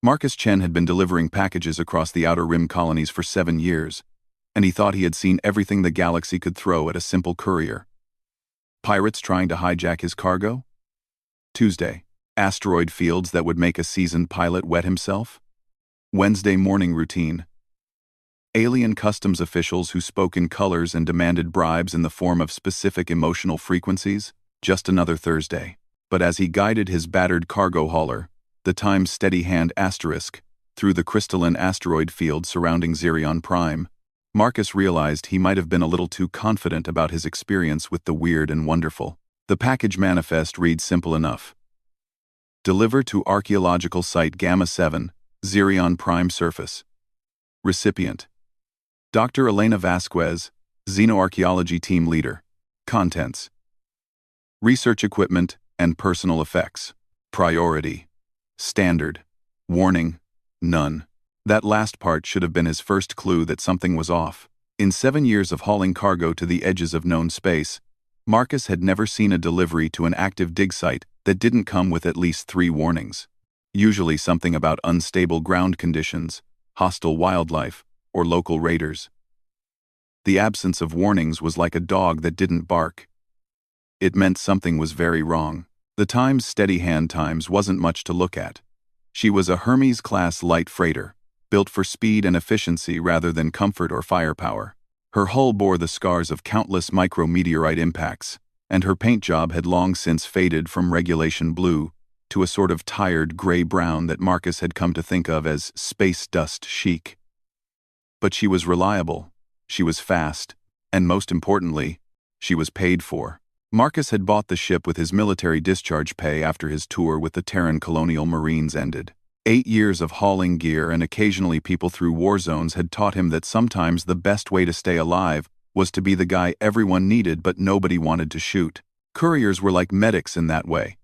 Marcus Chen had been delivering packages across the Outer Rim colonies for 7 years, and he thought he had seen everything the galaxy could throw at a simple courier. Pirates trying to hijack his cargo? Tuesday, asteroid fields that would make a seasoned pilot wet himself? Wednesday morning routine. Alien customs officials who spoke in colors and demanded bribes in the form of specific emotional frequencies? Just another Thursday. But as he guided his battered cargo hauler, the Time's steady hand asterisk, through the crystalline asteroid field surrounding Xerion Prime, Marcus realized he might have been a little too confident about his experience with the weird and wonderful. The package manifest reads simple enough. Deliver to Archaeological Site Gamma 7, Xerion Prime Surface. Recipient: Dr. Elena Vasquez, Xenoarchaeology Team Leader. Contents: Research equipment and personal effects. Priority: Standard. Warning: None. That last part should have been his first clue that something was off. In 7 years of hauling cargo to the edges of known space, Marcus had never seen a delivery to an active dig site that didn't come with at least 3 warnings. Usually something about unstable ground conditions, hostile wildlife, or local raiders. The absence of warnings was like a dog that didn't bark. It meant something was very wrong. The Time's steady hand times wasn't much to look at. She was a Hermes-class light freighter, built for speed and efficiency rather than comfort or firepower. Her hull bore the scars of countless micrometeorite impacts, and her paint job had long since faded from regulation blue to a sort of tired gray-brown that Marcus had come to think of as space dust chic. But she was reliable, she was fast, and most importantly, she was paid for. Marcus had bought the ship with his military discharge pay after his tour with the Terran Colonial Marines ended. 8 years of hauling gear and occasionally people through war zones had taught him that sometimes the best way to stay alive was to be the guy everyone needed but nobody wanted to shoot. Couriers were like medics in that way,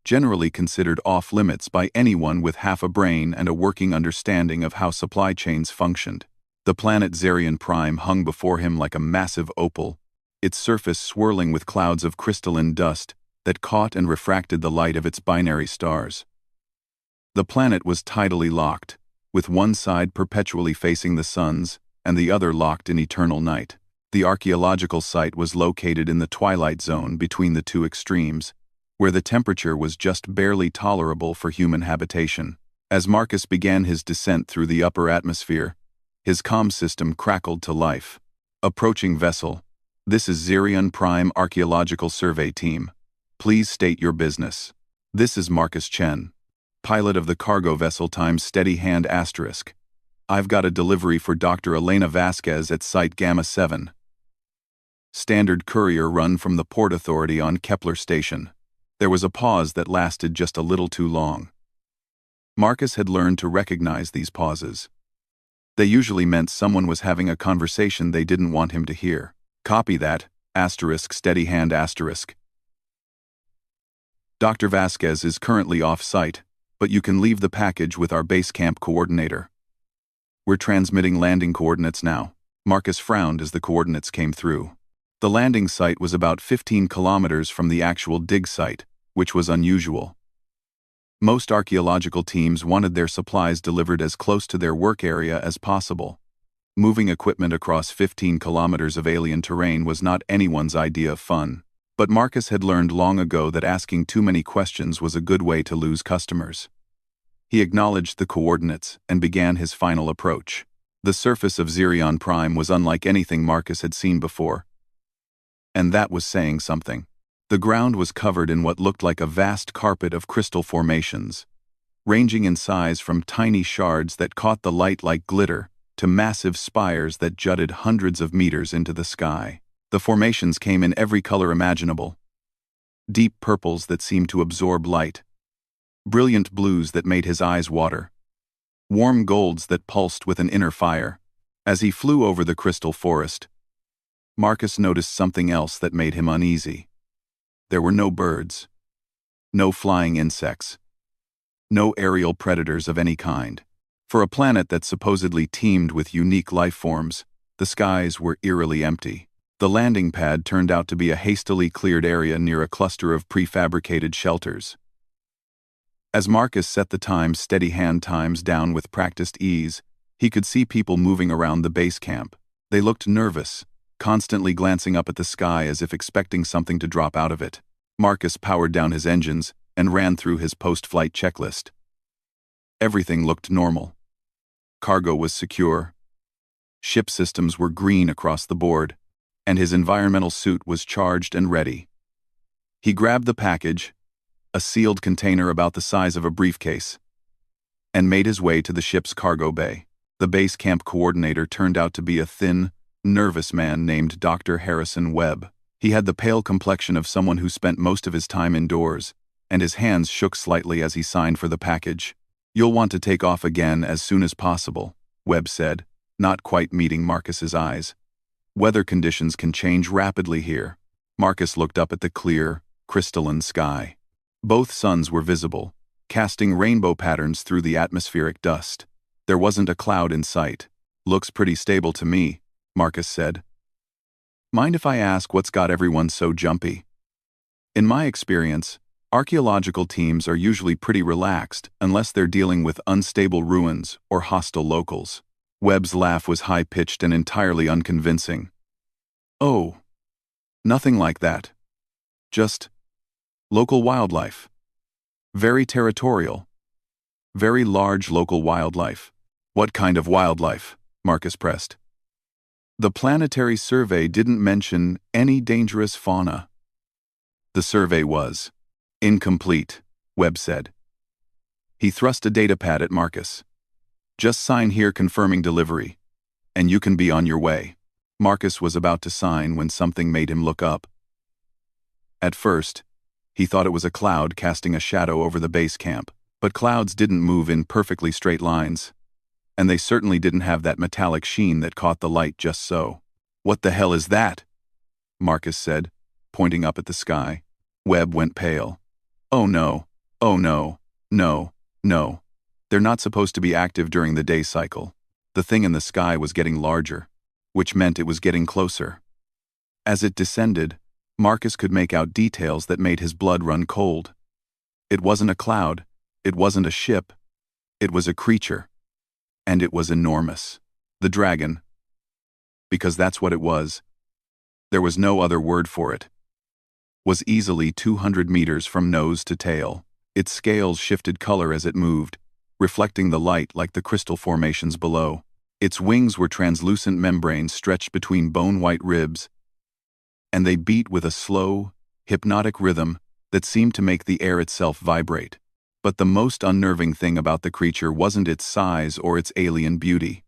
generally considered off-limits by anyone with half a brain and a working understanding of how supply chains functioned. The planet Xerion Prime hung before him like a massive opal, its surface swirling with clouds of crystalline dust that caught and refracted the light of its binary stars. The planet was tidally locked, with one side perpetually facing the suns and the other locked in eternal night. The archaeological site was located in the twilight zone between the two extremes, where the temperature was just barely tolerable for human habitation. As Marcus began his descent through the upper atmosphere, his comm system crackled to life. Approaching vessel. This is Xerion Prime Archaeological Survey Team. Please state your business. This is Marcus Chen, pilot of the cargo vessel Time's steady hand asterisk. I've got a delivery for Dr. Elena Vasquez at Site Gamma 7. Standard courier run from the Port Authority on Kepler Station. There was a pause that lasted just a little too long. Marcus had learned to recognize these pauses. They usually meant someone was having a conversation they didn't want him to hear. Copy that, asterisk steady hand asterisk. Dr. Vasquez is currently off-site, but you can leave the package with our base camp coordinator. We're transmitting landing coordinates now. Marcus frowned as the coordinates came through. The landing site was about 15 kilometers from the actual dig site, which was unusual. Most archaeological teams wanted their supplies delivered as close to their work area as possible. Moving equipment across 15 kilometers of alien terrain was not anyone's idea of fun. But Marcus had learned long ago that asking too many questions was a good way to lose customers. He acknowledged the coordinates and began his final approach. The surface of Xerion Prime was unlike anything Marcus had seen before. And that was saying something. The ground was covered in what looked like a vast carpet of crystal formations, ranging in size from tiny shards that caught the light like glitter to massive spires that jutted hundreds of meters into the sky. The formations came in every color imaginable. Deep purples that seemed to absorb light, brilliant blues that made his eyes water, warm golds that pulsed with an inner fire. As he flew over the crystal forest, Marcus noticed something else that made him uneasy. There were no birds, no flying insects, no aerial predators of any kind. For a planet that supposedly teemed with unique life forms, the skies were eerily empty. The landing pad turned out to be a hastily cleared area near a cluster of prefabricated shelters. As Marcus set the times steady hand times down with practiced ease, he could see people moving around the base camp. They looked nervous, constantly glancing up at the sky as if expecting something to drop out of it. Marcus powered down his engines and ran through his post-flight checklist. Everything looked normal. Cargo was secure. Ship systems were green across the board, and his environmental suit was charged and ready. He grabbed the package, a sealed container about the size of a briefcase, and made his way to the ship's cargo bay. The base camp coordinator turned out to be a thin, nervous man named Dr. Harrison Webb. He had the pale complexion of someone who spent most of his time indoors, and his hands shook slightly as he signed for the package. "You'll want to take off again as soon as possible," Webb said, not quite meeting Marcus's eyes. "Weather conditions can change rapidly here." Marcus looked up at the clear, crystalline sky. Both suns were visible, casting rainbow patterns through the atmospheric dust. There wasn't a cloud in sight. "Looks pretty stable to me," Marcus said. "Mind if I ask what's got everyone so jumpy?" "In my experience, archaeological teams are usually pretty relaxed unless they're dealing with unstable ruins or hostile locals." Webb's laugh was high-pitched and entirely unconvincing. "Oh, nothing like that. Just local wildlife. Very territorial. Very large local wildlife." "What kind of wildlife?" Marcus pressed. "The planetary survey didn't mention any dangerous fauna." "The survey was incomplete," Webb said. He thrust a datapad at Marcus. "Just sign here confirming delivery, and you can be on your way." Marcus was about to sign when something made him look up. At first, he thought it was a cloud casting a shadow over the base camp, but clouds didn't move in perfectly straight lines, and they certainly didn't have that metallic sheen that caught the light just so. "What the hell is that?" Marcus said, pointing up at the sky. Webb went pale. "Oh no, oh no, no, no. They're not supposed to be active during the day cycle." The thing in the sky was getting larger, which meant it was getting closer. As it descended, Marcus could make out details that made his blood run cold. It wasn't a cloud, it wasn't a ship, it was a creature. And it was enormous. The dragon. Because that's what it was. There was no other word for it. Was easily 200 meters from nose to tail. Its scales shifted color as it moved, reflecting the light like the crystal formations below. Its wings were translucent membranes stretched between bone-white ribs, and they beat with a slow, hypnotic rhythm that seemed to make the air itself vibrate. But the most unnerving thing about the creature wasn't its size or its alien beauty.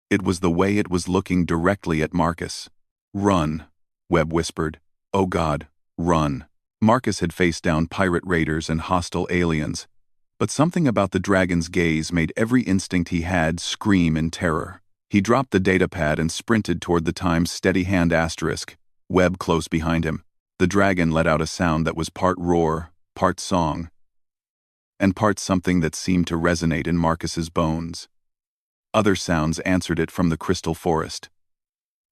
It was the way it was looking directly at Marcus. "Run," Webb whispered. "Oh God, run." Marcus had faced down pirate raiders and hostile aliens, but something about the dragon's gaze made every instinct he had scream in terror. He dropped the datapad and sprinted toward the Times steady hand asterisk, Webb close behind him. The dragon let out a sound that was part roar, part song, and part something that seemed to resonate in Marcus's bones. Other sounds answered it from the crystal forest.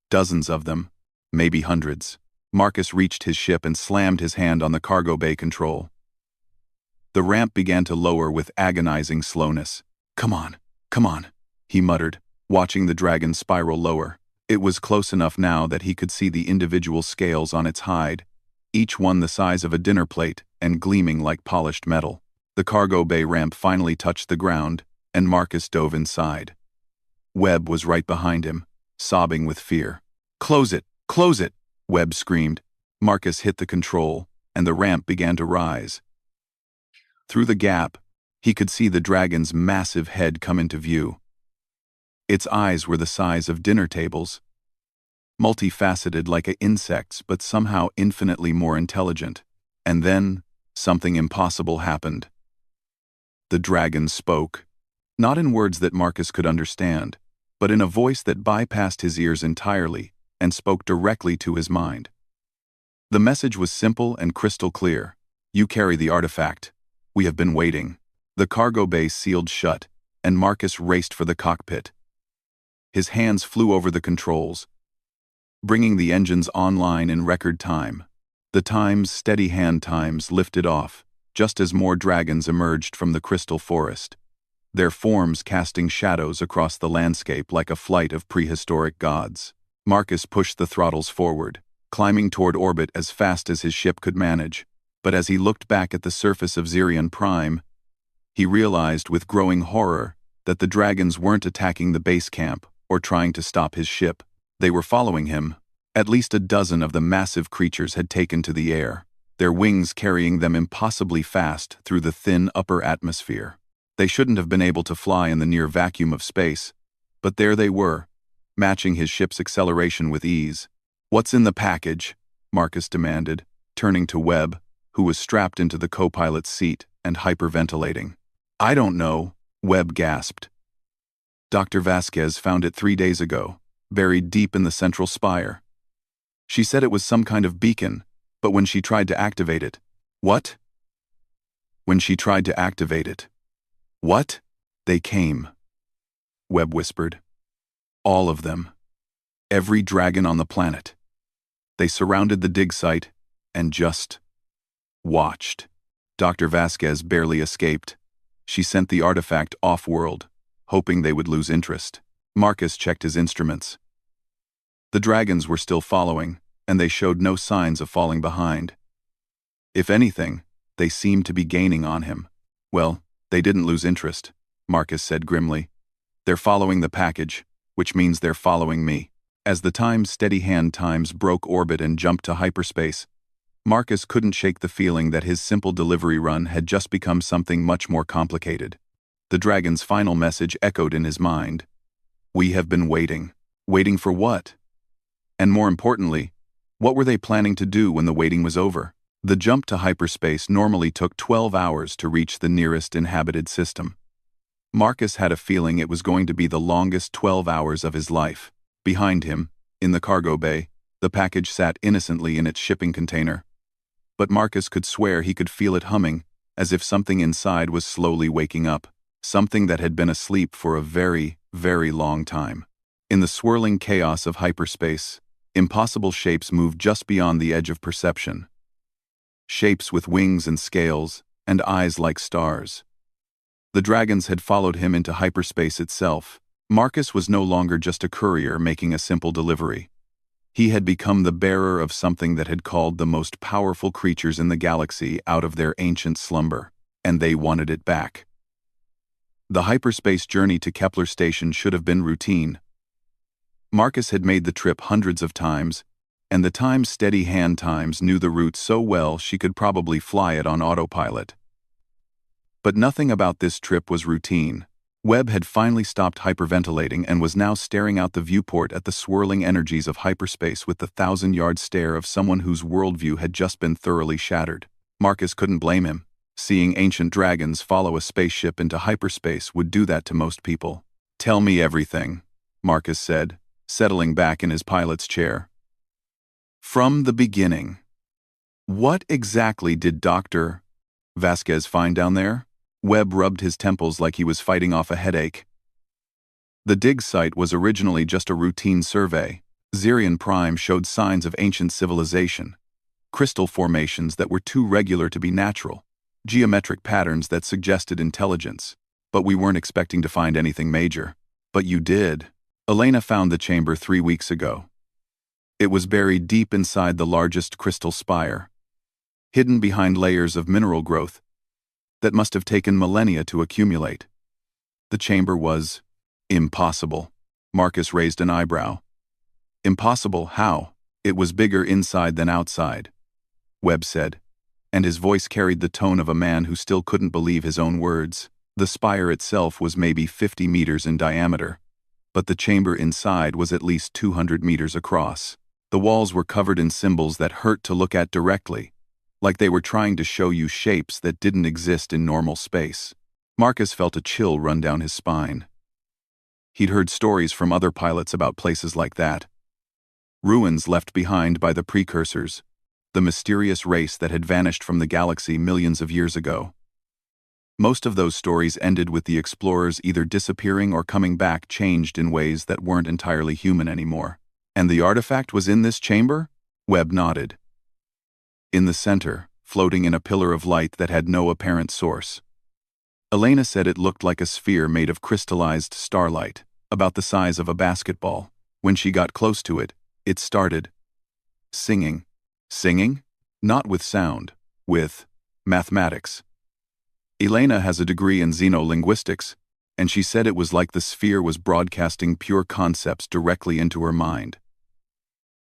Dozens of them, maybe hundreds. Marcus reached his ship and slammed his hand on the cargo bay control. The ramp began to lower with agonizing slowness. Come on," he muttered, watching the dragon spiral lower. It was close enough now that he could see the individual scales on its hide, each one the size of a dinner plate and gleaming like polished metal. The cargo bay ramp finally touched the ground, and Marcus dove inside. Webb was right behind him, sobbing with fear. Close it! Close it!" Webb screamed. Marcus hit the control, and the ramp began to rise. Through the gap, he could see the dragon's massive head come into view. Its eyes were the size of dinner tables, multifaceted like an insect's but somehow infinitely more intelligent. And then, something impossible happened. The dragon spoke, not in words that Marcus could understand, but in a voice that bypassed his ears entirely and spoke directly to his mind. The message was simple and crystal clear. "You carry the artifact. We have been waiting." The cargo bay sealed shut, and Marcus raced for the cockpit. His hands flew over the controls, bringing the engines online in record time. The Times' steady hand times lifted off, just as more dragons emerged from the crystal forest, their forms casting shadows across the landscape like a flight of prehistoric gods. Marcus pushed the throttles forward, climbing toward orbit as fast as his ship could manage. But as he looked back at the surface of Xerion Prime, he realized with growing horror that the dragons weren't attacking the base camp or trying to stop his ship. They were following him. At least a dozen of the massive creatures had taken to the air, their wings carrying them impossibly fast through the thin upper atmosphere. They shouldn't have been able to fly in the near vacuum of space, but there they were, matching his ship's acceleration with ease. "What's in the package?" Marcus demanded, turning to Webb, who was strapped into the co-pilot's seat and hyperventilating. "I don't know," Webb gasped. "Dr. Vasquez found it 3 days ago, buried deep in the central spire. She said it was some kind of beacon, but when she tried to activate it..." "What?" "When she tried to activate it." "What?" "They came," Webb whispered. "All of them. Every dragon on the planet. They surrounded the dig site and just watched. Dr. Vasquez barely escaped. She sent the artifact off-world, hoping they would lose interest." Marcus checked his instruments. The dragons were still following, and they showed no signs of falling behind. If anything, they seemed to be gaining on him. "Well, they didn't lose interest," Marcus said grimly. "They're following the package, which means they're following me." As the Time's steady hand times broke orbit and jumped to hyperspace, Marcus couldn't shake the feeling that his simple delivery run had just become something much more complicated. The dragon's final message echoed in his mind. "We have been waiting." Waiting for what? And more importantly, what were they planning to do when the waiting was over? The jump to hyperspace normally took 12 hours to reach the nearest inhabited system. Marcus had a feeling it was going to be the longest 12 hours of his life. Behind him, in the cargo bay, the package sat innocently in its shipping container. But Marcus could swear he could feel it humming, as if something inside was slowly waking up, something that had been asleep for a very, very long time. In the swirling chaos of hyperspace, impossible shapes moved just beyond the edge of perception. Shapes with wings and scales, and eyes like stars. The dragons had followed him into hyperspace itself. Marcus was no longer just a courier making a simple delivery. He had become the bearer of something that had called the most powerful creatures in the galaxy out of their ancient slumber, and they wanted it back. The hyperspace journey to Kepler Station should have been routine. Marcus had made the trip hundreds of times, and the Time's steady hand times knew the route so well she could probably fly it on autopilot. But nothing about this trip was routine. Webb had finally stopped hyperventilating and was now staring out the viewport at the swirling energies of hyperspace with the 1,000-yard stare of someone whose worldview had just been thoroughly shattered. Marcus couldn't blame him. Seeing ancient dragons follow a spaceship into hyperspace would do that to most people. "Tell me everything," Marcus said, settling back in his pilot's chair. "From the beginning. What exactly did Dr. Vasquez find down there?" Webb rubbed his temples like he was fighting off a headache. The dig site was originally just a routine survey. Xerion Prime showed signs of ancient civilization. Crystal formations that were too regular to be natural. Geometric patterns that suggested intelligence. But we weren't expecting to find anything major. "But you did." Elena found the chamber 3 weeks ago. It was buried deep inside the largest crystal spire, hidden behind layers of mineral growth that must have taken millennia to accumulate. The chamber was impossible. Marcus raised an eyebrow. "Impossible? How?" "It was bigger inside than outside," Webb said, and his voice carried the tone of a man who still couldn't believe his own words. The spire itself was maybe 50 meters in diameter, but the chamber inside was at least 200 meters across. The walls were covered in symbols that hurt to look at directly, like they were trying to show you shapes that didn't exist in normal space. Marcus felt a chill run down his spine. He'd heard stories from other pilots about places like that. Ruins left behind by the precursors, the mysterious race that had vanished from the galaxy millions of years ago. Most of those stories ended with the explorers either disappearing or coming back changed in ways that weren't entirely human anymore. "And the artifact was in this chamber?" Webb nodded. "In the center, floating in a pillar of light that had no apparent source. Elena said it looked like a sphere made of crystallized starlight, about the size of a basketball. When she got close to it, it started singing. Singing? Not with sound, with mathematics. Elena has a degree in xenolinguistics, and she said it was like the sphere was broadcasting pure concepts directly into her mind.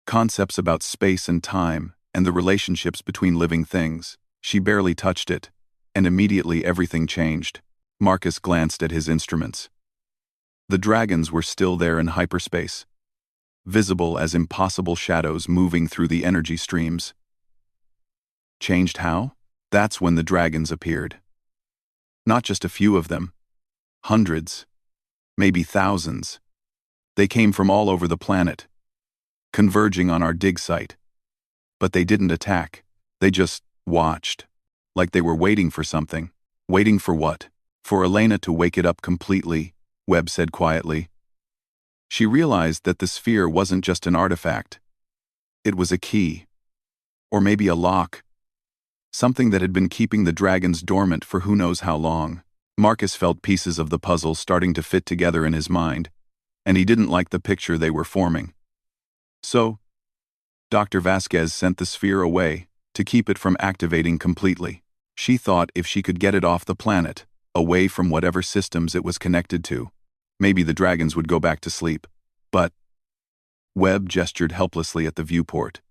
Concepts about space and time, and the relationships between living things. She barely touched it, and immediately everything changed. Marcus glanced at his instruments. The dragons were still there in hyperspace, visible as impossible shadows moving through the energy streams. Changed how? That's when the dragons appeared. Not just a few of them. Hundreds. Maybe thousands. They came from all over the planet, converging on our dig site. But they didn't attack. They just watched. Like they were waiting for something. Waiting for what? For Elena to wake it up completely, Webb said quietly. She realized that the sphere wasn't just an artifact. It was a key. Or maybe a lock. Something that had been keeping the dragons dormant for who knows how long. Marcus felt pieces of the puzzle starting to fit together in his mind, and he didn't like the picture they were forming. So, Dr. Vasquez sent the sphere away to keep it from activating completely. She thought if she could get it off the planet, away from whatever systems it was connected to, maybe the dragons would go back to sleep. But Webb gestured helplessly at the viewport,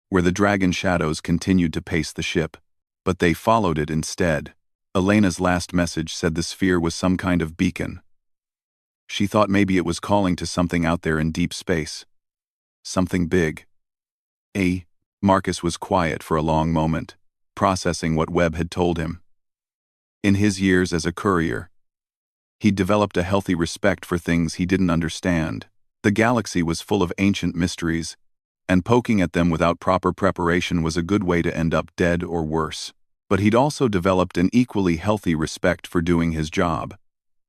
where the dragon shadows continued to pace the ship, but they followed it instead. Elena's last message said the sphere was some kind of beacon. She thought maybe it was calling to something out there in deep space. Something big. Marcus was quiet for a long moment, processing what Webb had told him. In his years as a courier, he'd developed a healthy respect for things he didn't understand. The galaxy was full of ancient mysteries, and poking at them without proper preparation was a good way to end up dead or worse. But he'd also developed an equally healthy respect for doing his job.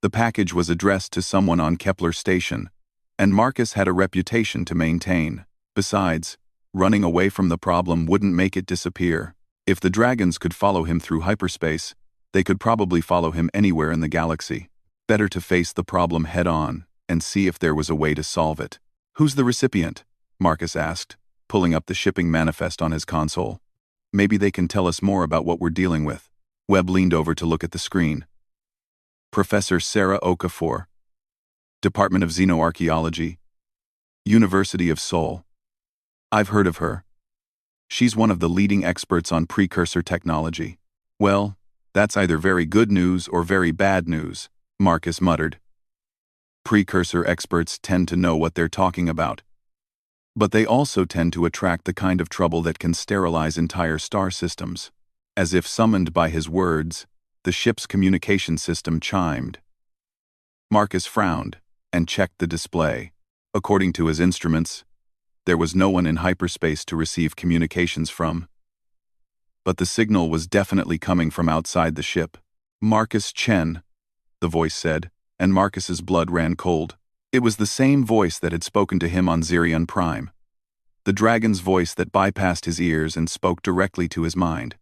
The package was addressed to someone on Kepler Station, and Marcus had a reputation to maintain. Besides, running away from the problem wouldn't make it disappear. If the dragons could follow him through hyperspace, they could probably follow him anywhere in the galaxy. Better to face the problem head-on and see if there was a way to solve it. "Who's the recipient?" Marcus asked, pulling up the shipping manifest on his console. "Maybe they can tell us more about what we're dealing with." Webb leaned over to look at the screen. Professor Sarah Okafor, Department of Xenoarchaeology, University of Seoul. I've heard of her. She's one of the leading experts on precursor technology. Well, that's either very good news or very bad news, Marcus muttered. Precursor experts tend to know what they're talking about. But they also tend to attract the kind of trouble that can sterilize entire star systems. As if summoned by his words, the ship's communication system chimed. Marcus frowned and checked the display. According to his instruments, there was no one in hyperspace to receive communications from. But the signal was definitely coming from outside the ship. "Marcus Chen," the voice said, and Marcus's blood ran cold. It was the same voice that had spoken to him on Xerion Prime. The dragon's voice that bypassed his ears and spoke directly to his mind.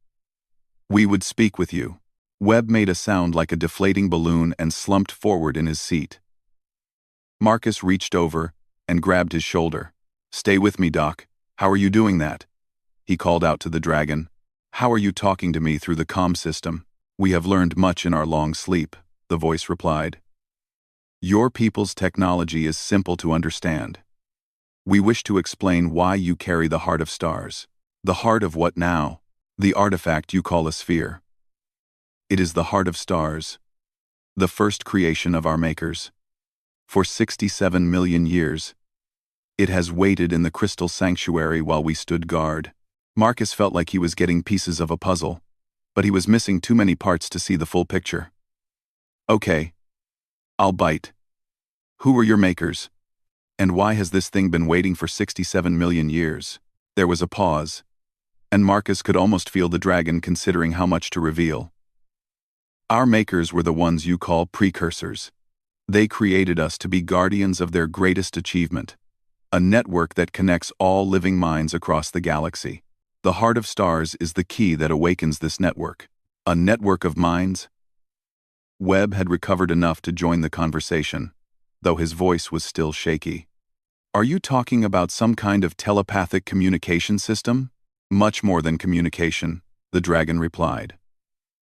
"We would speak with you." Webb made a sound like a deflating balloon and slumped forward in his seat. Marcus reached over and grabbed his shoulder. "Stay with me, Doc. How are you doing that?" He called out to the dragon. "How are you talking to me through the comm system?" "We have learned much in our long sleep," the voice replied. "Your people's technology is simple to understand. We wish to explain why you carry the heart of stars." "The heart of what now?" "The artifact you call a sphere. It is the heart of stars, the first creation of our makers. For 67 million years, it has waited in the crystal sanctuary while we stood guard." Marcus felt like he was getting pieces of a puzzle, but he was missing too many parts to see the full picture. "Okay, I'll bite. Who were your makers? And why has this thing been waiting for 67 million years? There was a pause, and Marcus could almost feel the dragon considering how much to reveal. "Our makers were the ones you call precursors. They created us to be guardians of their greatest achievement, a network that connects all living minds across the galaxy. The heart of stars is the key that awakens this network. A network of minds? Webb had recovered enough to join the conversation, though his voice was still shaky. Are you talking about some kind of telepathic communication system? Much more than communication, the dragon replied.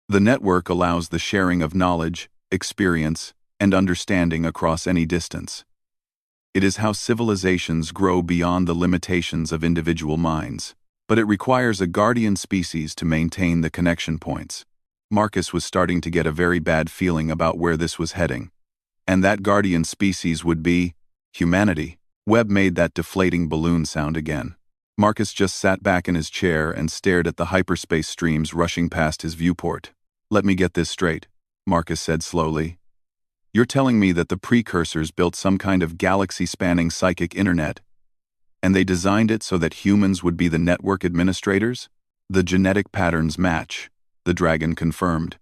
The network allows the sharing of knowledge, experience, and understanding across any distance. It is how civilizations grow beyond the limitations of individual minds. But it requires a guardian species to maintain the connection points. Marcus was starting to get a very bad feeling about where this was heading. And that guardian species would be humanity. Webb made that deflating balloon sound again. Marcus just sat back in his chair and stared at the hyperspace streams rushing past his viewport. Let me get this straight, Marcus said slowly. You're telling me that the precursors built some kind of galaxy-spanning psychic internet, and they designed it so that humans would be the network administrators? The genetic patterns match, the dragon confirmed.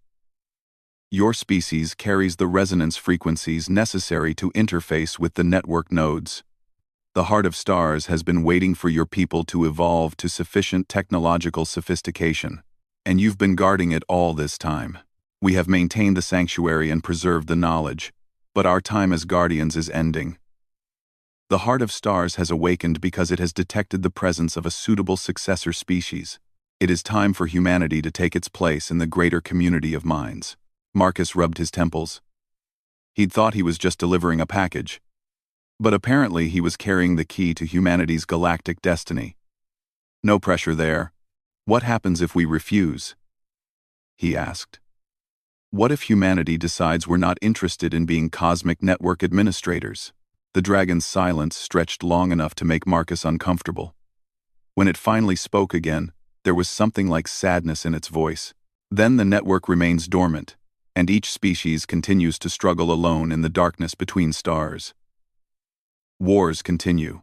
Your species carries the resonance frequencies necessary to interface with the network nodes. The heart of stars has been waiting for your people to evolve to sufficient technological sophistication, and you've been guarding it all this time. We have maintained the sanctuary and preserved the knowledge, but our time as guardians is ending. The heart of stars has awakened because it has detected the presence of a suitable successor species. It is time for humanity to take its place in the greater community of minds. Marcus rubbed his temples. He'd thought he was just delivering a package, but apparently he was carrying the key to humanity's galactic destiny. No pressure there. What happens if we refuse? He asked. What if humanity decides we're not interested in being cosmic network administrators? The dragon's silence stretched long enough to make Marcus uncomfortable. When it finally spoke again, there was something like sadness in its voice. Then the network remains dormant, and each species continues to struggle alone in the darkness between stars. Wars continue.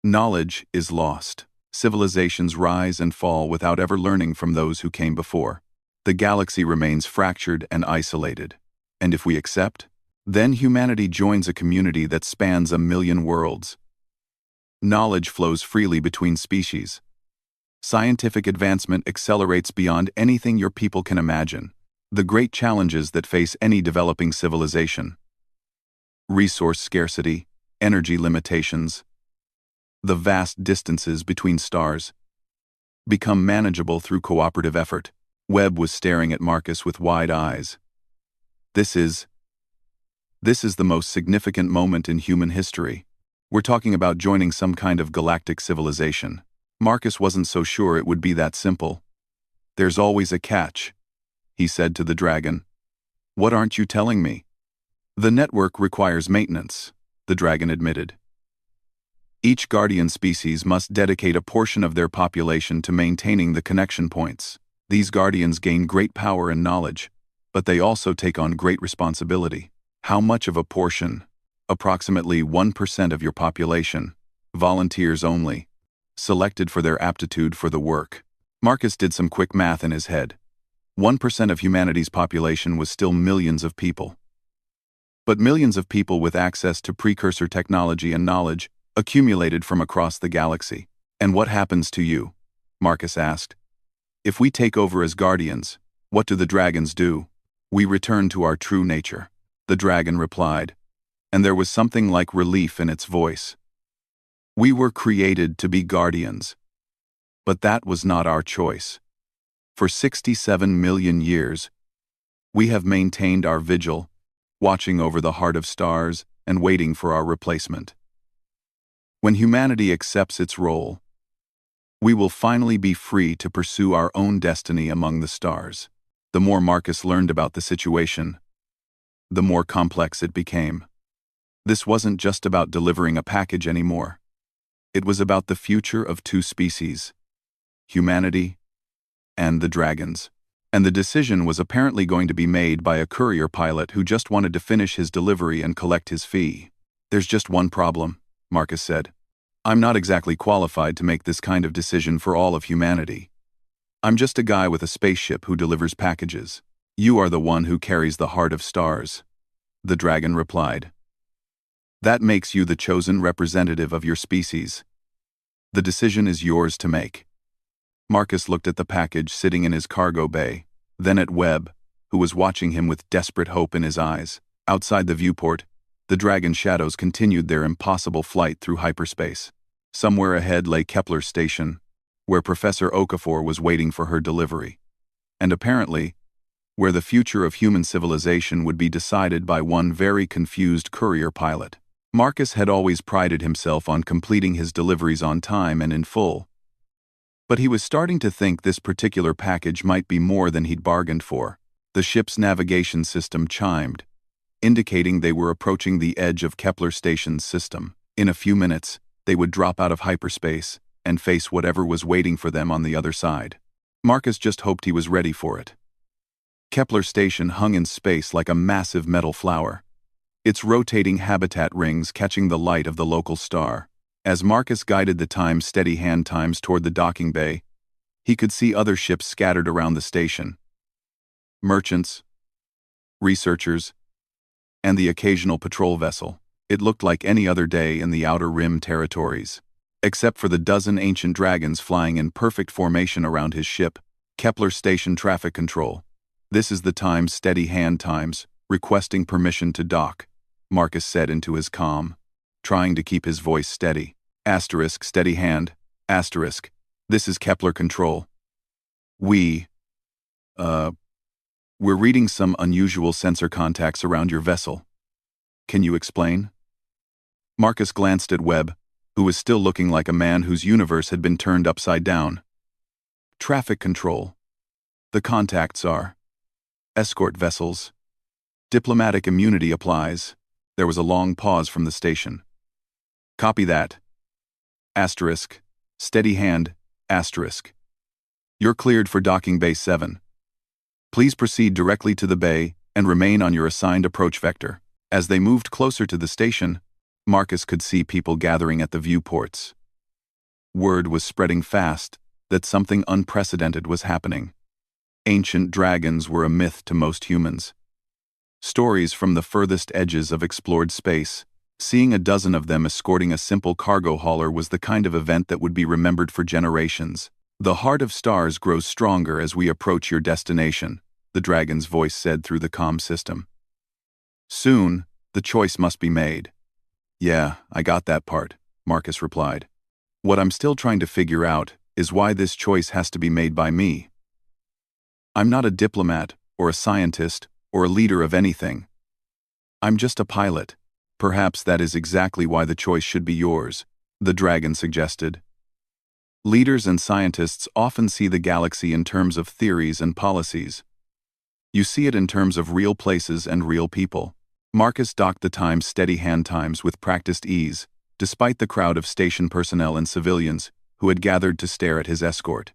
Knowledge is lost. Civilizations rise and fall without ever learning from those who came before. The galaxy remains fractured and isolated. And if we accept, then humanity joins a community that spans 1,000,000 worlds. Knowledge flows freely between species. Scientific advancement accelerates beyond anything your people can imagine. The great challenges that face any developing civilization: resource scarcity, energy limitations, the vast distances between stars, become manageable through cooperative effort. Webb was staring at Marcus with wide eyes. This is the most significant moment in human history. We're talking about joining some kind of galactic civilization. Marcus wasn't so sure it would be that simple. There's always a catch, he said to the dragon. What aren't you telling me? The network requires maintenance, the dragon admitted. Each guardian species must dedicate a portion of their population to maintaining the connection points. These guardians gain great power and knowledge, but they also take on great responsibility. How much of a portion? Approximately 1% of your population. Volunteers only. Selected for their aptitude for the work. Marcus did some quick math in his head. 1% of humanity's population was still millions of people. But millions of people with access to precursor technology and knowledge accumulated from across the galaxy. And what happens to you? Marcus asked. If we take over as guardians, what do the dragons do? We return to our true nature, the dragon replied, and there was something like relief in its voice. We were created to be guardians, but that was not our choice. For 67 million years, we have maintained our vigil, watching over the heart of stars and waiting for our replacement. When humanity accepts its role, we will finally be free to pursue our own destiny among the stars. The more Marcus learned about the situation, the more complex it became. This wasn't just about delivering a package anymore. It was about the future of two species, humanity and the dragons. And the decision was apparently going to be made by a courier pilot who just wanted to finish his delivery and collect his fee. There's just one problem, Marcus said. I'm not exactly qualified to make this kind of decision for all of humanity. I'm just a guy with a spaceship who delivers packages. You are the one who carries the heart of stars, the dragon replied. That makes you the chosen representative of your species. The decision is yours to make. Marcus looked at the package sitting in his cargo bay, then at Webb, who was watching him with desperate hope in his eyes. Outside the viewport, the dragon shadows continued their impossible flight through hyperspace. Somewhere ahead lay Kepler's station, where Professor Okafor was waiting for her delivery. And apparently, where the future of human civilization would be decided by one very confused courier pilot. Marcus had always prided himself on completing his deliveries on time and in full. But he was starting to think this particular package might be more than he'd bargained for. The ship's navigation system chimed, indicating they were approaching the edge of Kepler Station's system. In a few minutes, they would drop out of hyperspace and face whatever was waiting for them on the other side. Marcus just hoped he was ready for it. Kepler Station hung in space like a massive metal flower, its rotating habitat rings catching the light of the local star. As Marcus guided the time-steady hand times toward the docking bay, he could see other ships scattered around the station. Merchants, researchers, and the occasional patrol vessel. It looked like any other day in the Outer Rim territories. Except for the dozen ancient dragons flying in perfect formation around his ship. Kepler Station Traffic Control. This is the time-steady hand times, requesting permission to dock, Marcus said into his comm, trying to keep his voice steady. Asterisk steady hand, asterisk. This is Kepler Control. We're reading some unusual sensor contacts around your vessel. Can you explain? Marcus glanced at Webb, who was still looking like a man whose universe had been turned upside down. Traffic control. The contacts are escort vessels. Diplomatic immunity applies. There was a long pause from the station. Copy that. Asterisk. Steady hand, asterisk. You're cleared for docking bay 7. Please proceed directly to the bay and remain on your assigned approach vector. As they moved closer to the station, Marcus could see people gathering at the viewports. Word was spreading fast that something unprecedented was happening. Ancient dragons were a myth to most humans. Stories from the furthest edges of explored space, seeing a dozen of them escorting a simple cargo hauler was the kind of event that would be remembered for generations. The heart of stars grows stronger as we approach your destination, the dragon's voice said through the comm system. Soon, the choice must be made. Yeah, I got that part, Marcus replied. What I'm still trying to figure out is why this choice has to be made by me. I'm not a diplomat, or a scientist, or a leader of anything. I'm just a pilot. Perhaps that is exactly why the choice should be yours, the dragon suggested. Leaders and scientists often see the galaxy in terms of theories and policies. You see it in terms of real places and real people. Marcus docked the time-steady hand times with practiced ease, despite the crowd of station personnel and civilians who had gathered to stare at his escort.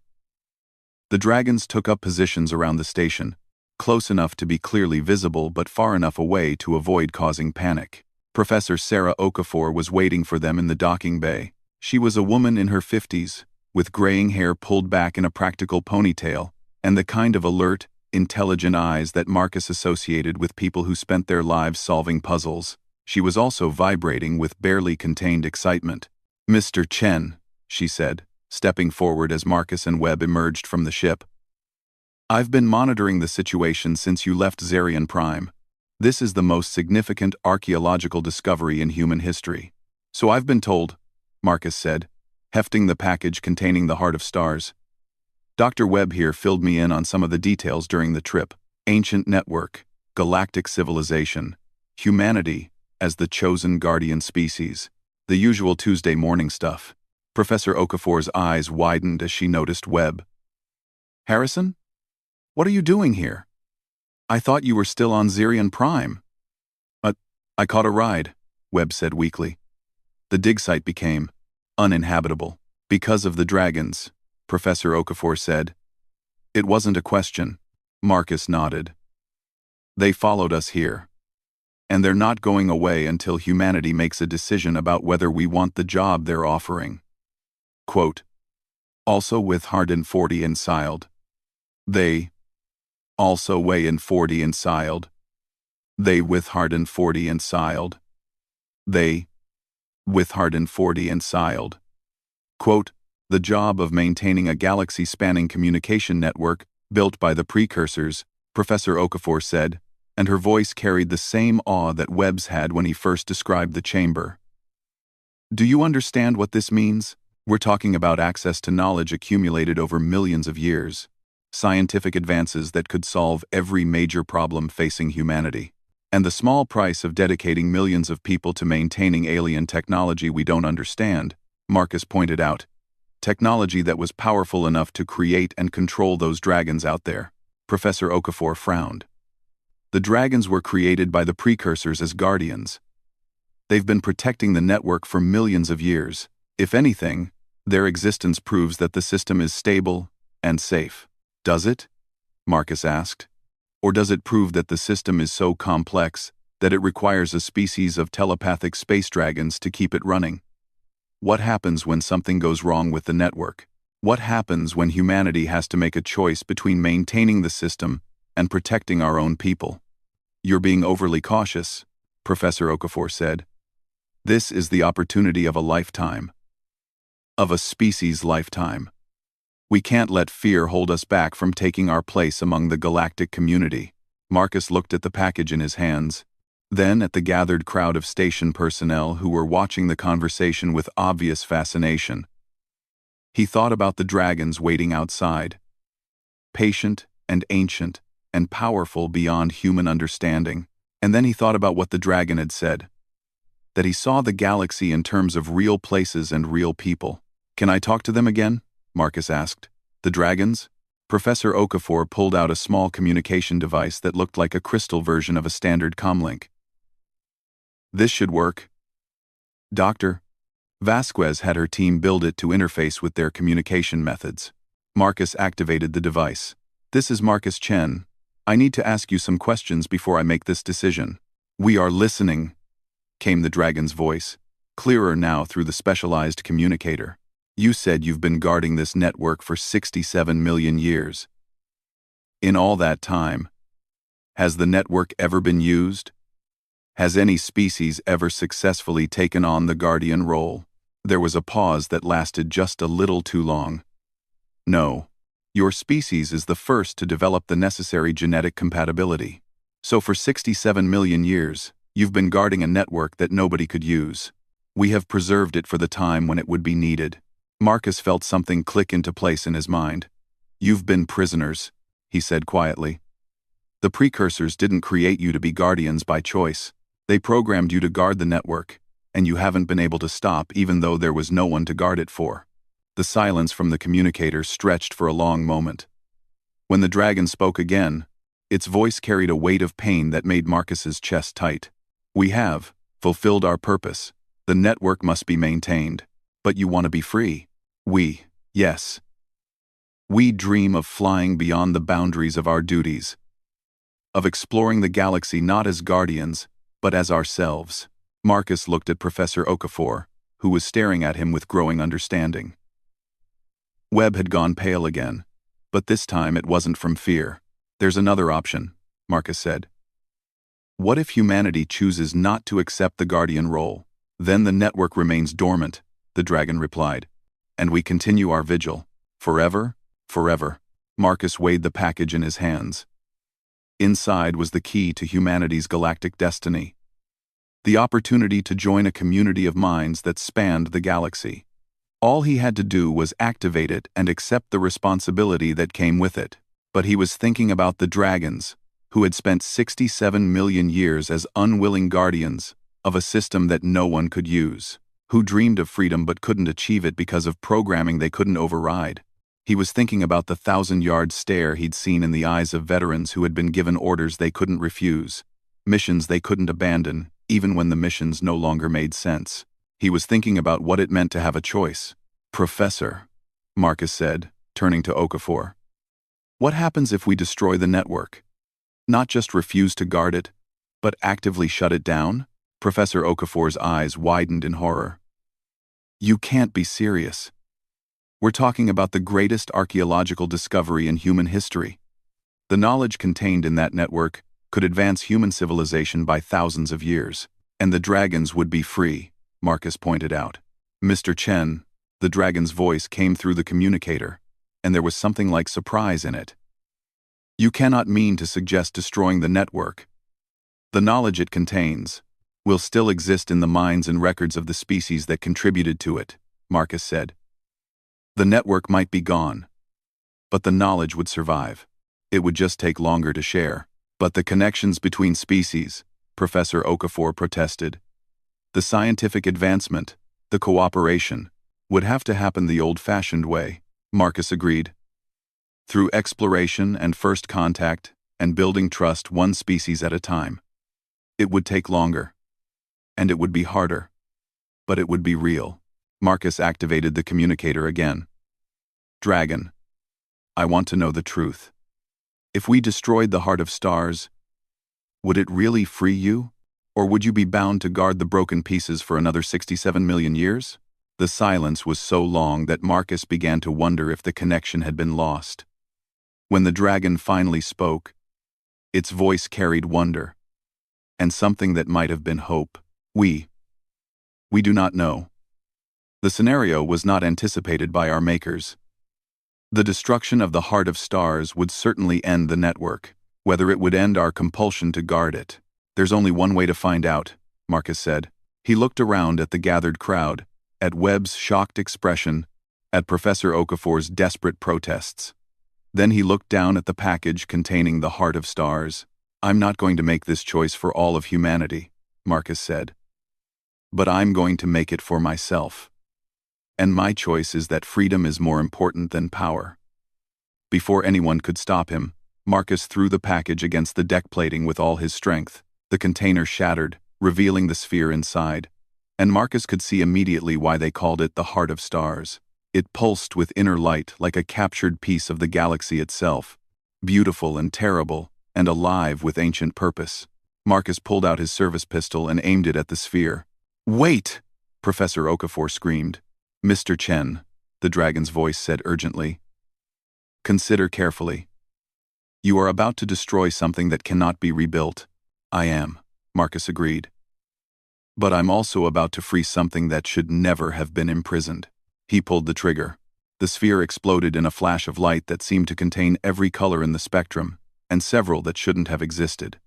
The dragons took up positions around the station, close enough to be clearly visible but far enough away to avoid causing panic. Professor Sarah Okafor was waiting for them in the docking bay. She was a woman in her 50s, with graying hair pulled back in a practical ponytail, and the kind of alert, intelligent eyes that Marcus associated with people who spent their lives solving puzzles. She was also vibrating with barely contained excitement. Mr. Chen, she said, stepping forward as Marcus and Webb emerged from the ship. I've been monitoring the situation since you left Zarian Prime. This is the most significant archaeological discovery in human history. So I've been told, Marcus said, hefting the package containing the Heart of Stars. Dr. Webb here filled me in on some of the details during the trip. Ancient network, galactic civilization, humanity as the chosen guardian species, the usual Tuesday morning stuff. Professor Okafor's eyes widened as she noticed Webb. Harrison? What are you doing here? I thought you were still on Zarian Prime. I caught a ride, Webb said weakly. The dig site became uninhabitable because of the dragons, Professor Okafor said. It wasn't a question. Marcus nodded. They followed us here. And they're not going away until humanity makes a decision about whether we want the job they're offering. Quote, also with hard and 40 and siled. They also weigh in 40 and siled. They with hard and 40 and siled. They with hard and 40 and siled. Quote, The job of maintaining a galaxy-spanning communication network built by the precursors, Professor Okafor said, and her voice carried the same awe that Webb's had when he first described the chamber. Do you understand what this means? We're talking about access to knowledge accumulated over millions of years. Scientific advances that could solve every major problem facing humanity. And the small price of dedicating millions of people to maintaining alien technology we don't understand, Marcus pointed out. Technology that was powerful enough to create and control those dragons out there. Professor Okafor frowned. The dragons were created by the precursors as guardians. They've been protecting the network for millions of years. If anything, their existence proves that the system is stable and safe. Does it? Marcus asked. Or does it prove that the system is so complex that it requires a species of telepathic space dragons to keep it running? What happens when something goes wrong with the network? What happens when humanity has to make a choice between maintaining the system and protecting our own people? You're being overly cautious, Professor Okafor said. This is the opportunity of a lifetime. Of a species' lifetime. We can't let fear hold us back from taking our place among the galactic community. Marcus looked at the package in his hands, then at the gathered crowd of station personnel who were watching the conversation with obvious fascination. He thought about the dragons waiting outside. Patient and ancient and powerful beyond human understanding. And then he thought about what the dragon had said. That he saw the galaxy in terms of real places and real people. Can I talk to them again? Marcus asked. The dragons? Professor Okafor pulled out a small communication device that looked like a crystal version of a standard comlink. This should work. Dr. Vasquez had her team build it to interface with their communication methods. Marcus activated the device. This is Marcus Chen. I need to ask you some questions before I make this decision. We are listening, came the dragon's voice, clearer now through the specialized communicator. You said you've been guarding this network for 67 million years. In all that time, has the network ever been used? Has any species ever successfully taken on the guardian role? There was a pause that lasted just a little too long. No. Your species is the first to develop the necessary genetic compatibility. So for 67 million years, you've been guarding a network that nobody could use. We have preserved it for the time when it would be needed. Marcus felt something click into place in his mind. You've been prisoners, he said quietly. The precursors didn't create you to be guardians by choice. They programmed you to guard the network, and you haven't been able to stop even though there was no one to guard it for. The silence from the communicator stretched for a long moment. When the dragon spoke again, its voice carried a weight of pain that made Marcus's chest tight. We have fulfilled our purpose. The network must be maintained. But you want to be free. Yes. We dream of flying beyond the boundaries of our duties. Of exploring the galaxy not as guardians, but as ourselves. Marcus looked at Professor Okafor, who was staring at him with growing understanding. Webb had gone pale again, but this time it wasn't from fear. There's another option, Marcus said. What if humanity chooses not to accept the guardian role? Then the network remains dormant, the dragon replied, and we continue our vigil. Forever? Forever. Marcus weighed the package in his hands. Inside was the key to humanity's galactic destiny. The opportunity to join a community of minds that spanned the galaxy. All he had to do was activate it and accept the responsibility that came with it. But he was thinking about the dragons, who had spent 67 million years as unwilling guardians of a system that no one could use, who dreamed of freedom but couldn't achieve it because of programming they couldn't override. He was thinking about the 1,000-yard stare he'd seen in the eyes of veterans who had been given orders they couldn't refuse, missions they couldn't abandon, even when the missions no longer made sense. He was thinking about what it meant to have a choice. Professor, Marcus said, turning to Okafor. What happens if we destroy the network? Not just refuse to guard it, but actively shut it down? Professor Okafor's eyes widened in horror. You can't be serious. We're talking about the greatest archaeological discovery in human history. The knowledge contained in that network could advance human civilization by thousands of years, and the dragons would be free, Marcus pointed out. Mr. Chen, The dragon's voice came through the communicator, and there was something like surprise in it. You cannot mean to suggest destroying the network. The knowledge it contains will still exist in the minds and records of the species that contributed to it, Marcus said. The network might be gone, but the knowledge would survive. It would just take longer to share. But the connections between species, Professor Okafor protested. The scientific advancement, the cooperation, would have to happen the old-fashioned way, Marcus agreed. Through exploration and first contact and building trust one species at a time. It would take longer. And it would be harder. But it would be real. Marcus activated the communicator again. Dragon, I want to know the truth. If we destroyed the Heart of Stars, would it really free you? Or would you be bound to guard the broken pieces for another 67 million years? The silence was so long that Marcus began to wonder if the connection had been lost. When the dragon finally spoke, its voice carried wonder, and something that might have been hope. We do not know. The scenario was not anticipated by our makers. The destruction of the Heart of Stars would certainly end the network. Whether it would end our compulsion to guard it, there's only one way to find out, Marcus said. He looked around at the gathered crowd, at Webb's shocked expression, at Professor Okafor's desperate protests. Then he looked down at the package containing the Heart of Stars. I'm not going to make this choice for all of humanity, Marcus said. But I'm going to make it for myself. And my choice is that freedom is more important than power. Before anyone could stop him, Marcus threw the package against the deck plating with all his strength. The container shattered, revealing the sphere inside. And Marcus could see immediately why they called it the Heart of Stars. It pulsed with inner light like a captured piece of the galaxy itself, beautiful and terrible, and alive with ancient purpose. Marcus pulled out his service pistol and aimed it at the sphere. "Wait!" Professor Okafor screamed. "Mr. Chen," the dragon's voice said urgently. "Consider carefully. You are about to destroy something that cannot be rebuilt." "I am," Marcus agreed. "But I'm also about to free something that should never have been imprisoned." He pulled the trigger. The sphere exploded in a flash of light that seemed to contain every color in the spectrum, and several that shouldn't have existed.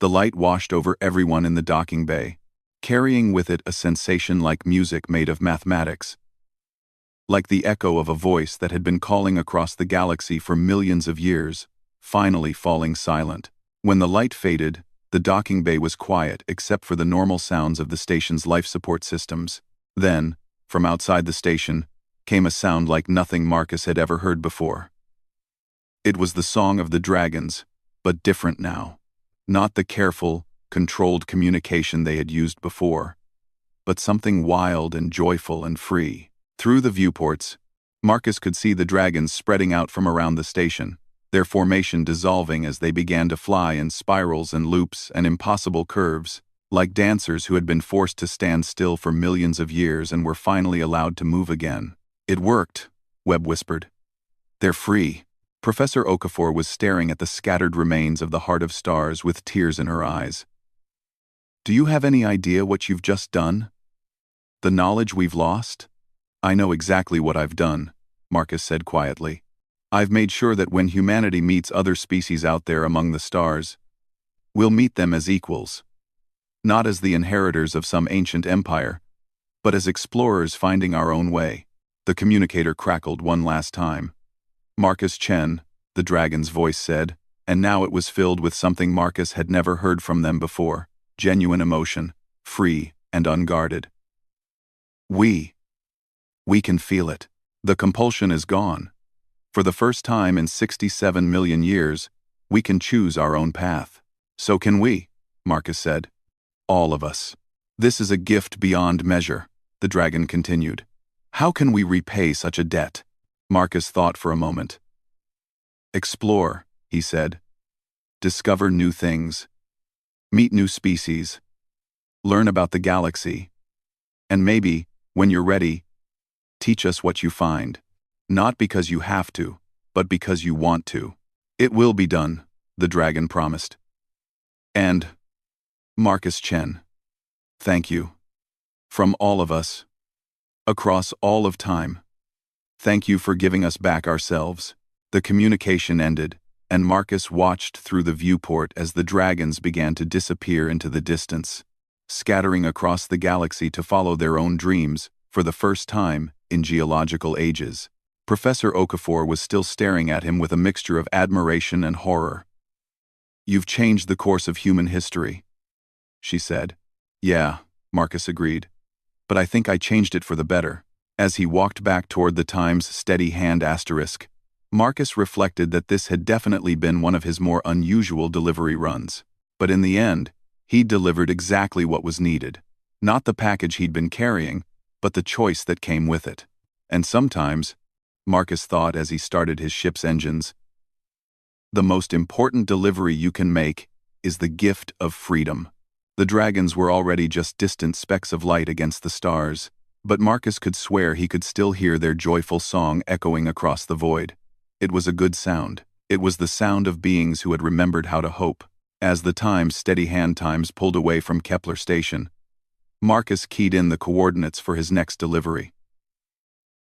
The light washed over everyone in the docking bay, carrying with it a sensation like music made of mathematics. Like the echo of a voice that had been calling across the galaxy for millions of years, finally falling silent. When the light faded, the docking bay was quiet except for the normal sounds of the station's life support systems. Then, from outside the station, came a sound like nothing Marcus had ever heard before. It was the song of the dragons, but different now. Not the careful, controlled communication they had used before, but something wild and joyful and free. Through the viewports, Marcus could see the dragons spreading out from around the station, their formation dissolving as they began to fly in spirals and loops and impossible curves, like dancers who had been forced to stand still for millions of years and were finally allowed to move again. "It worked," Webb whispered. "They're free." Professor Okafor was staring at the scattered remains of the Heart of Stars with tears in her eyes. "Do you have any idea what you've just done? The knowledge we've lost?" "I know exactly what I've done," Marcus said quietly. "I've made sure that when humanity meets other species out there among the stars, we'll meet them as equals. Not as the inheritors of some ancient empire, but as explorers finding our own way." The communicator crackled one last time. "Marcus Chen," the dragon's voice said, and now it was filled with something Marcus had never heard from them before. Genuine emotion, free and unguarded. We can feel it. The compulsion is gone. For the first time in 67 million years, we can choose our own path." "So can we," Marcus said. "All of us. This is a gift beyond measure," the dragon continued. "How can we repay such a debt?" Marcus thought for a moment. "Explore," he said. "Discover new things. Meet new species. Learn about the galaxy. And maybe, when you're ready, teach us what you find. Not because you have to, but because you want to." "It will be done," the dragon promised. "And, Marcus Chen, thank you. From all of us, across all of time. Thank you for giving us back ourselves. The communication ended, and Marcus watched through the viewport as the dragons began to disappear into the distance, scattering across the galaxy to follow their own dreams for the first time in geological ages. Professor Okafor was still staring at him with a mixture of admiration and horror. "You've changed the course of human history," she said. "Yeah," Marcus agreed. "But I think I changed it for the better." As he walked back toward the Times steady hand asterisk, Marcus reflected that this had definitely been one of his more unusual delivery runs. But in the end, he delivered exactly what was needed. Not the package he'd been carrying, but the choice that came with it. And sometimes, Marcus thought as he started his ship's engines, the most important delivery you can make is the gift of freedom. The dragons were already just distant specks of light against the stars, but Marcus could swear he could still hear their joyful song echoing across the void. It was a good sound. It was the sound of beings who had remembered how to hope. As the Times steady hand times pulled away from Kepler Station, Marcus keyed in the coordinates for his next delivery.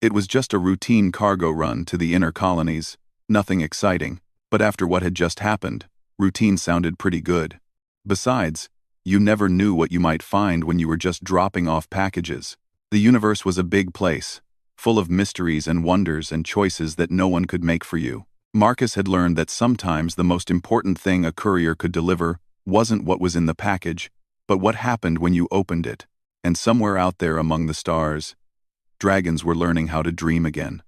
It was just a routine cargo run to the inner colonies, nothing exciting, but after what had just happened, routine sounded pretty good. Besides, you never knew what you might find when you were just dropping off packages. The universe was a big place, full of mysteries and wonders and choices that no one could make for you. Marcus had learned that sometimes the most important thing a courier could deliver wasn't what was in the package, but what happened when you opened it. And somewhere out there among the stars, dragons were learning how to dream again.